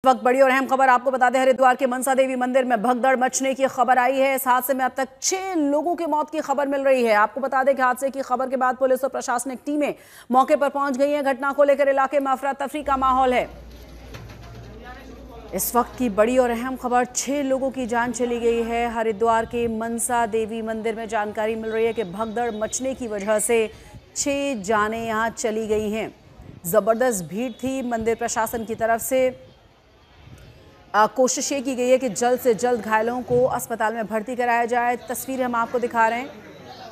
वक्त बड़ी और अहम खबर आपको बता दें, हरिद्वार के मनसा देवी मंदिर में भगदड़ मचने की खबर आई है। इस हादसे में अब तक 6 लोगों की मौत की खबर मिल रही है। आपको बता दें कि हादसे की खबर के बाद पुलिस और प्रशासनिक टीमें मौके पर पहुंच गई हैं। घटना को लेकर इलाके में अफरा तफरी का माहौल है। इस वक्त की बड़ी और अहम खबर, 6 लोगों की जान चली गई है। हरिद्वार के मनसा देवी मंदिर में जानकारी मिल रही है कि भगदड़ मचने की वजह से 6 जानें यहां चली गई हैं। जबरदस्त भीड़ थी। मंदिर प्रशासन की तरफ से कोशिश ये की गई है कि जल्द से जल्द घायलों को अस्पताल में भर्ती कराया जाए। तस्वीरें हम आपको दिखा रहे हैं।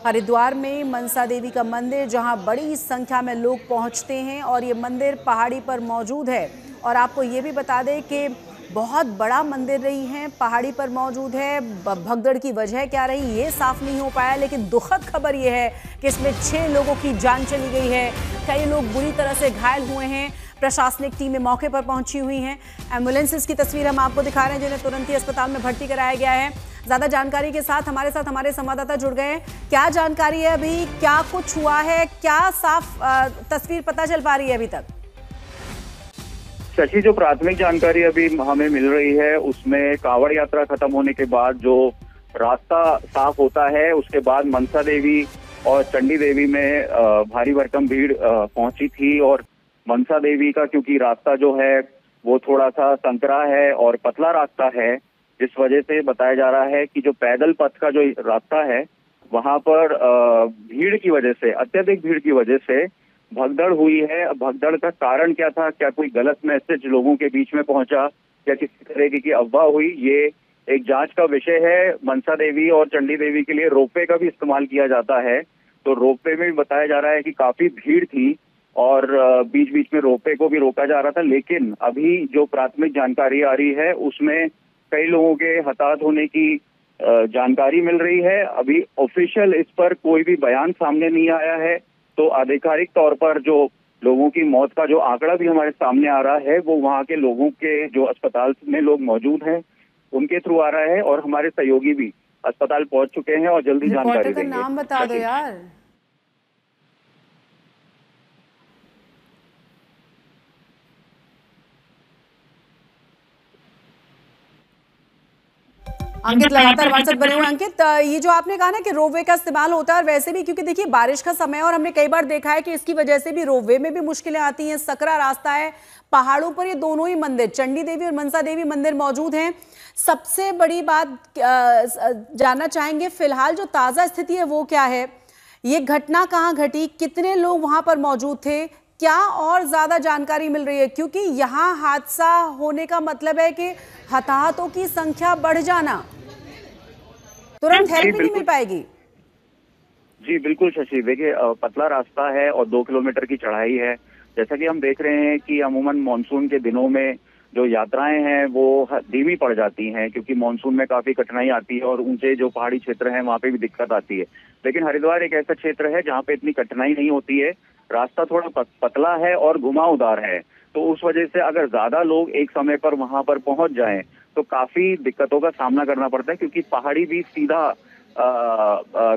हरिद्वार में मनसा देवी का मंदिर, जहां बड़ी संख्या में लोग पहुंचते हैं और ये मंदिर पहाड़ी पर मौजूद है। और आपको ये भी बता दें कि बहुत बड़ा मंदिर रही है, पहाड़ी पर मौजूद है। भगदड़ की वजह क्या रही ये साफ नहीं हो पाया, लेकिन दुखद खबर ये है कि इसमें 6 लोगों की जान चली गई है। कई लोग बुरी तरह से घायल हुए हैं। प्रशासनिक टीमें मौके पर पहुंची हुई हैं। एम्बुलेंसेस की तस्वीर हम आपको दिखा रहे हैं, जिन्हें तुरंत ही अस्पताल में भर्ती कराया गया है। ज्यादा जानकारी के साथ हमारे संवाददाता जुड़ गए हैं। क्या जानकारी है अभी, क्या कुछ हुआ है, क्या साफ तस्वीर पता चल पा रही है अभी तक? शशि, जो प्राथमिक जानकारी अभी हमें मिल रही है उसमें कांवड़ यात्रा खत्म होने के बाद जो रास्ता साफ होता है, उसके बाद मनसा देवी और चंडी देवी में भारी भरकम भीड़ पहुंची थी। और मनसा देवी का क्योंकि रास्ता जो है वो थोड़ा सा संकरा है और पतला रास्ता है, जिस वजह से बताया जा रहा है कि जो पैदल पथ का जो रास्ता है वहां पर भीड़ की वजह से, अत्यधिक भीड़ की वजह से भगदड़ हुई है। भगदड़ का कारण क्या था, क्या कोई गलत मैसेज लोगों के बीच में पहुंचा या किसी तरह की अफवाह हुई, ये एक जांच का विषय है। मनसा देवी और चंडी देवी के लिए रोपवे का भी इस्तेमाल किया जाता है, तो रोपवे में भी बताया जा रहा है कि काफी भीड़ थी और बीच बीच में रोपवे को भी रोका जा रहा था। लेकिन अभी जो प्राथमिक जानकारी आ रही है उसमें कई लोगों के हताहत होने की जानकारी मिल रही है। अभी ऑफिशियल इस पर कोई भी बयान सामने नहीं आया है, तो आधिकारिक तौर पर जो लोगों की मौत का जो आंकड़ा भी हमारे सामने आ रहा है वो वहाँ के लोगों के जो अस्पताल में लोग मौजूद हैं उनके थ्रू आ रहा है। और हमारे सहयोगी भी अस्पताल पहुंच चुके हैं और जल्दी जानकारी देंगे। नाम बता दो यार। अंकित लगातार हमारे साथ बने हुए। अंकित, ये जो आपने कहा ना कि रोपवे का इस्तेमाल होता है, और वैसे भी क्योंकि देखिए बारिश का समय और हमने कई बार देखा है कि इसकी वजह से भी रोपवे में भी मुश्किलें आती हैं। सकरा रास्ता है, पहाड़ों पर ये दोनों ही मंदिर, चंडी देवी और मनसा देवी मंदिर मौजूद हैं। सबसे बड़ी बात जानना चाहेंगे, फिलहाल जो ताजा स्थिति है वो क्या है? ये घटना कहाँ घटी, कितने लोग वहां पर मौजूद थे, क्या और ज्यादा जानकारी मिल रही है? क्योंकि यहाँ हादसा होने का मतलब है कि हताहतों की संख्या बढ़ जाना, तुरंत हेल्प भी नहीं मिल पाएगी। जी बिल्कुल शशि, देखिए पतला रास्ता है और 2 किलोमीटर की चढ़ाई है। जैसा कि हम देख रहे हैं कि अमूमन मानसून के दिनों में जो यात्राएं हैं वो धीमी पड़ जाती हैं, क्योंकि मानसून में काफी कठिनाई आती है और ऊंचे जो पहाड़ी क्षेत्र हैं वहाँ पे भी दिक्कत आती है। लेकिन हरिद्वार एक ऐसा क्षेत्र है जहाँ पे इतनी कठिनाई नहीं होती है। रास्ता थोड़ा पतला है और घुमावदार है, तो उस वजह से अगर ज्यादा लोग एक समय पर वहां पर पहुंच जाएं तो काफी दिक्कतों का सामना करना पड़ता है, क्योंकि पहाड़ी भी सीधा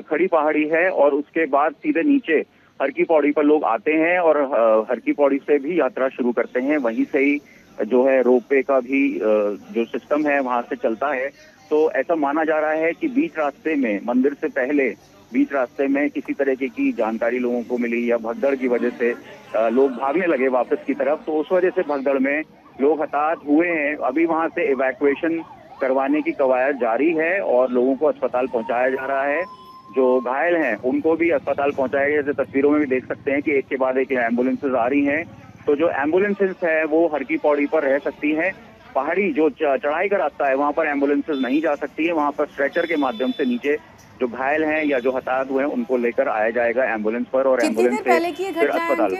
खड़ी पहाड़ी है और उसके बाद सीधे नीचे हर की पौड़ी पर लोग आते हैं और हर की पौड़ी से भी यात्रा शुरू करते हैं। वहीं से ही जो है रोपवे का भी जो सिस्टम है वहां से चलता है। तो ऐसा माना जा रहा है कि बीच रास्ते में, मंदिर से पहले बीच रास्ते में किसी तरह की जानकारी लोगों को मिली या भगदड़ की वजह से लोग भागने लगे वापस की तरफ, तो उस वजह से भगदड़ में लोग हताहत हुए हैं। अभी वहां से इवैक्यूएशन करवाने की कवायद जारी है और लोगों को अस्पताल पहुंचाया जा रहा है। जो घायल हैं उनको भी अस्पताल पहुंचाया गया। जैसे तस्वीरों में भी देख सकते हैं कि एक के बाद एक एम्बुलेंसेज आ रही हैं। तो जो एम्बुलेंसेज है वो हर की पौड़ी पर रह सकती हैं। पहाड़ी जो चढ़ाई का रास्ता है वहां पर एम्बुलेंसेज नहीं जा सकती है। वहां पर स्ट्रेचर के माध्यम से नीचे जो घायल हैं या जो हताहत हुए हैं उनको लेकर आया जाएगा एम्बुलेंस पर, और एम्बुलेंस से फिर अस्पताल।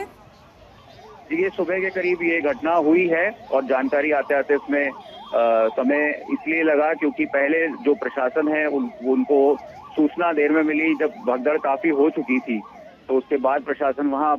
ये सुबह के करीब ये घटना हुई है और जानकारी आते आते इसमें समय इसलिए लगा क्योंकि पहले जो प्रशासन है उनको सूचना देर में मिली, जब भगदड़ काफी हो चुकी थी, तो उसके बाद प्रशासन वहां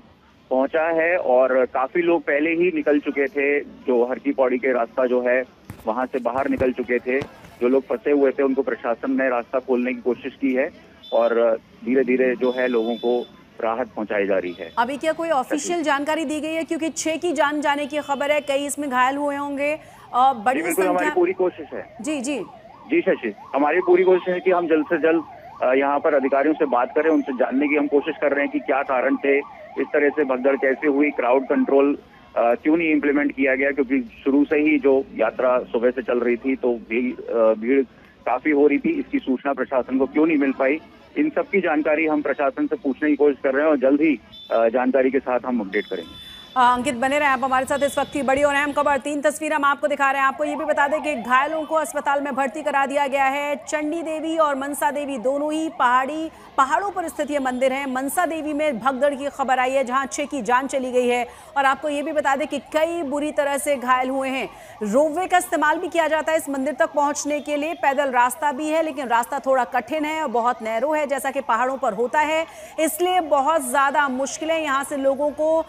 पहुंचा है और काफी लोग पहले ही निकल चुके थे। जो हर की पौड़ी के रास्ता जो है वहां से बाहर निकल चुके थे। जो लोग फंसे हुए थे उनको प्रशासन ने रास्ता खोलने की कोशिश की है और धीरे धीरे जो है लोगों को राहत पहुंचाई जा रही है। अभी क्या कोई ऑफिशियल जानकारी दी गई है? क्योंकि 6 की जान जाने की खबर है, कई इसमें घायल हुए होंगे बड़ी बिल्कुल हमारी संख्या। पूरी कोशिश है। जी जी जी शशि, हमारी पूरी कोशिश है कि हम जल्द से जल्द यहाँ पर अधिकारियों से बात करें, उनसे जानने की हम कोशिश कर रहे हैं कि क्या कारण थे, इस तरह से भगदड़ कैसे हुई, क्राउड कंट्रोल क्यों नहीं इम्प्लीमेंट किया गया, क्योंकि शुरू से ही जो यात्रा सुबह से चल रही थी तो भीड़ काफी हो रही थी, इसकी सूचना प्रशासन को क्यों नहीं मिल पाई। इन सब की जानकारी हम प्रशासन से पूछने की कोशिश कर रहे हैं और जल्द ही जानकारी के साथ हम अपडेट करेंगे। अंकित बने रहे आप हमारे साथ। इस वक्त की बड़ी और अहम खबर, 3 तस्वीरें हम आपको दिखा रहे हैं। आपको ये भी बता दें कि घायलों को अस्पताल में भर्ती करा दिया गया है। चंडी देवी और मनसा देवी दोनों ही पहाड़ों पर स्थित ये मंदिर है। मनसा देवी में भगदड़ की खबर आई है जहां 6 की जान चली गई है। और आपको ये भी बता दें कि कई बुरी तरह से घायल हुए हैं। रोपवे का इस्तेमाल भी किया जाता है इस मंदिर तक पहुंचने के लिए। पैदल रास्ता भी है, लेकिन रास्ता थोड़ा कठिन है और बहुत नैरो है, जैसा कि पहाड़ों पर होता है। इसलिए बहुत ज्यादा मुश्किलें यहाँ से लोगों को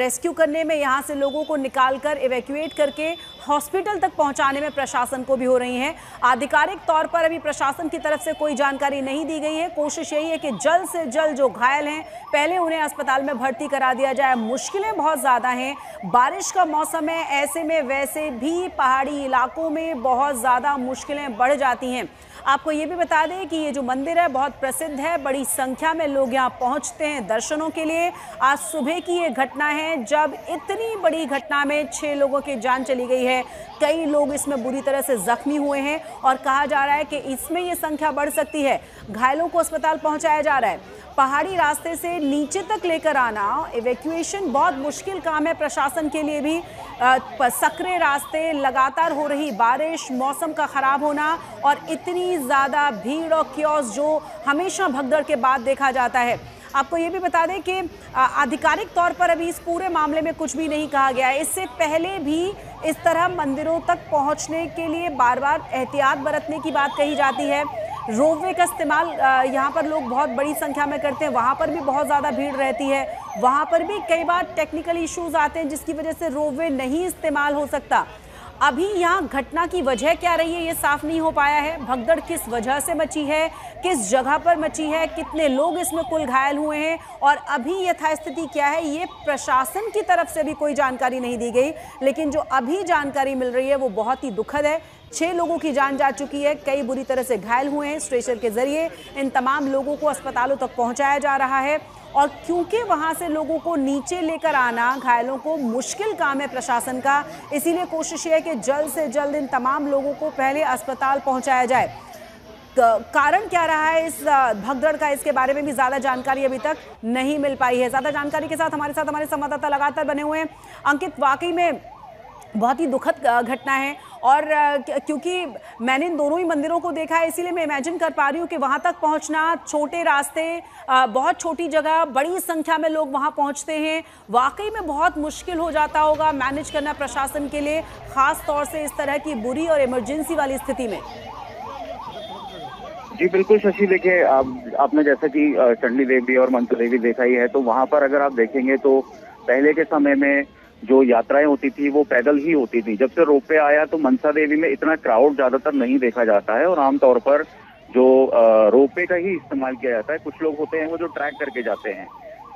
रेस्क्यू करने में, यहाँ से लोगों को निकालकर इवैक्यूएट करके हॉस्पिटल तक पहुंचाने में प्रशासन को भी हो रही है। आधिकारिक तौर पर अभी प्रशासन की तरफ से कोई जानकारी नहीं दी गई है। कोशिश यही है कि जल्द से जल्द जो घायल हैं पहले उन्हें अस्पताल में भर्ती करा दिया जाए। मुश्किलें बहुत ज़्यादा हैं, बारिश का मौसम है, ऐसे में वैसे भी पहाड़ी इलाकों में बहुत ज़्यादा मुश्किलें बढ़ जाती हैं। आपको ये भी बता दें कि ये जो मंदिर है बहुत प्रसिद्ध है, बड़ी संख्या में लोग यहाँ पहुँचते हैं दर्शनों के लिए। आज सुबह की ये घटना है जब इतनी बड़ी घटना में 6 लोगों की जान चली गई है। कई लोग इसमें बुरी तरह से जख्मी हुए हैं और कहा जा रहा है कि इसमें ये संख्या बढ़ सकती है। घायलों को अस्पताल पहुंचाया जा रहा है। पहाड़ी रास्ते से नीचे तक लेकर आना, इवैक्यूएशन बहुत मुश्किल काम है प्रशासन के लिए भी। सकरे रास्ते, लगातार हो रही बारिश, मौसम का खराब होना और इतनी ज़्यादा भीड़ और क्योस जो हमेशा भगदड़ के बाद देखा जाता है। आपको ये भी बता दें कि आधिकारिक तौर पर अभी इस पूरे मामले में कुछ भी नहीं कहा गया है। इससे पहले भी इस तरह मंदिरों तक पहुंचने के लिए बार बार एहतियात बरतने की बात कही जाती है। रोपवे का इस्तेमाल यहाँ पर लोग बहुत बड़ी संख्या में करते हैं, वहाँ पर भी बहुत ज़्यादा भीड़ रहती है। वहाँ पर भी कई बार टेक्निकल इश्यूज आते हैं जिसकी वजह से रोपवे नहीं इस्तेमाल हो सकता। अभी यहाँ घटना की वजह क्या रही है ये साफ नहीं हो पाया है। भगदड़ किस वजह से मची है, किस जगह पर मची है, कितने लोग इसमें कुल घायल हुए हैं और अभी यथास्थिति क्या है, ये प्रशासन की तरफ से भी कोई जानकारी नहीं दी गई। लेकिन जो अभी जानकारी मिल रही है वो बहुत ही दुखद है। 6 लोगों की जान जा चुकी है, कई बुरी तरह से घायल हुए हैं। स्ट्रेचर के जरिए इन तमाम लोगों को अस्पतालों तक पहुंचाया जा रहा है और क्योंकि वहां से लोगों को नीचे लेकर आना घायलों को मुश्किल काम है प्रशासन का, इसीलिए कोशिश है कि जल्द से जल्द इन तमाम लोगों को पहले अस्पताल पहुंचाया जाए। कारण क्या रहा है इस भगदड़ का, इसके बारे में भी ज़्यादा जानकारी अभी तक नहीं मिल पाई है। ज़्यादा जानकारी के साथ हमारे संवाददाता लगातार बने हुए हैं। अंकित, वाकई में बहुत ही दुखद घटना है और क्योंकि मैंने इन दोनों ही मंदिरों को देखा है, इसीलिए मैं इमेजिन कर पा रही हूँ कि वहाँ तक पहुँचना, छोटे रास्ते, बहुत छोटी जगह, बड़ी संख्या में लोग वहाँ पहुँचते हैं, वाकई में बहुत मुश्किल हो जाता होगा मैनेज करना प्रशासन के लिए, ख़ास तौर से इस तरह की बुरी और इमरजेंसी वाली स्थिति में। जी बिल्कुल शशि, देखिए आपने जैसा कि चंडी देवी और मनसा देवी देखा ही है, तो वहाँ पर अगर आप देखेंगे तो पहले के समय में जो यात्राएं होती थी वो पैदल ही होती थी। जब से रोपवे आया तो मनसा देवी में इतना क्राउड ज्यादातर नहीं देखा जाता है और आमतौर पर जो रोपवे का ही इस्तेमाल किया जाता है। कुछ लोग होते हैं वो जो ट्रैक करके जाते हैं,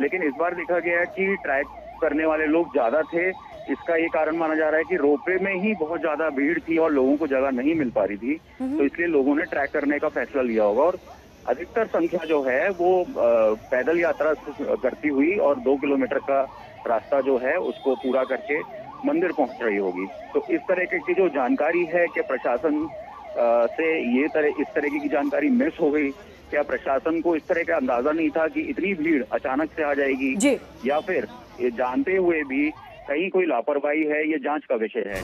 लेकिन इस बार देखा गया कि ट्रैक करने वाले लोग ज्यादा थे। इसका ये कारण माना जा रहा है कि रोपवे में ही बहुत ज्यादा भीड़ थी और लोगों को जगह नहीं मिल पा रही थी, तो इसलिए लोगों ने ट्रैक करने का फैसला लिया होगा और अधिकतर संख्या जो है वो पैदल यात्रा करती हुई और 2 किलोमीटर का रास्ता जो है उसको पूरा करके मंदिर पहुंच रही होगी। तो इस तरह की जो जानकारी है कि प्रशासन से इस तरह की जानकारी मिस हो गई, क्या प्रशासन को इस तरह का अंदाजा नहीं था कि इतनी भीड़ अचानक से आ जाएगी, या फिर ये जानते हुए भी कहीं कोई लापरवाही है, ये जांच का विषय है।